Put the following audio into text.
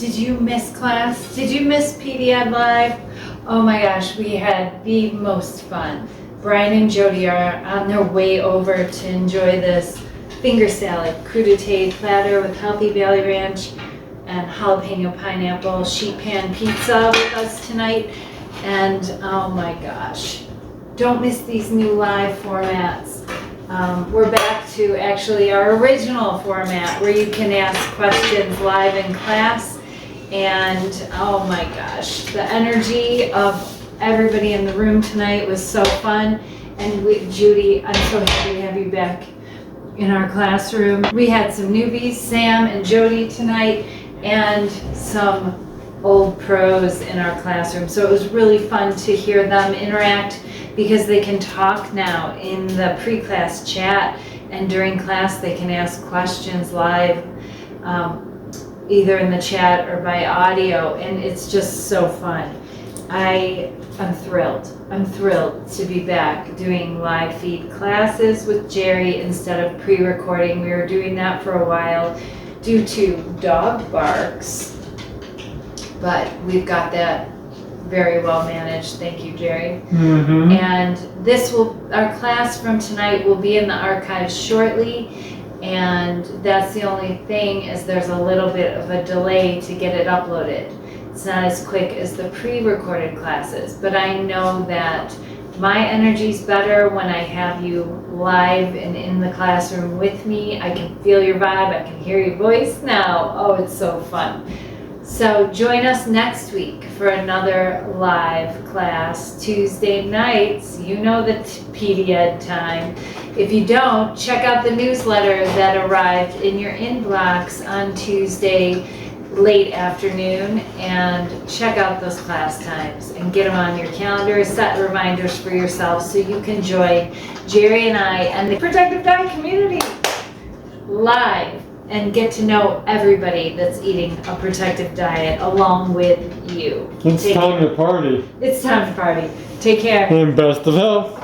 Did you miss class? Did you miss PD Ed Live? Oh my gosh, we had the most fun. Brian and Jody are on their way over to enjoy this finger salad crudité platter with healthy Valley Ranch and jalapeno pineapple sheet pan pizza with us tonight. And oh my gosh, don't miss these new live formats. We're back to actually our original format where you can ask questions live in class. And oh my gosh, the energy of everybody in the room tonight was so fun. And Judy, I'm so happy to have you back in our classroom. We had some newbies, Sam and Jody tonight, and some old pros in our classroom. So it was really fun to hear them interact because they can talk now in the pre-class chat, and during class they can ask questions live, either in the chat or by audio, and it's just so fun. I'm thrilled. I'm thrilled to be back doing live feed classes with Jerry instead of pre-recording. We were doing that for a while due to dog barks, but we've got that very well managed. Thank you, Jerry. Mm-hmm. And our class from tonight will be in the archives shortly, and that's the only thing is there's a little bit of a delay to get it uploaded. It's not as quick as the pre-recorded classes, but I know that my energy's better when I have you live and in the classroom with me. I can feel your vibe, I can hear your voice now. Oh, it's so fun. So join us next week for another live class, Tuesday nights. You know the PD Ed time. If you don't, check out the newsletter that arrived in your inbox on Tuesday late afternoon and check out those class times and get them on your calendar. Set reminders for yourself so you can join Jerry and I and the Protective Diet community live and get to know everybody that's eating a protective diet along with you. It's time to party. It's time to party. Take care. And best of health.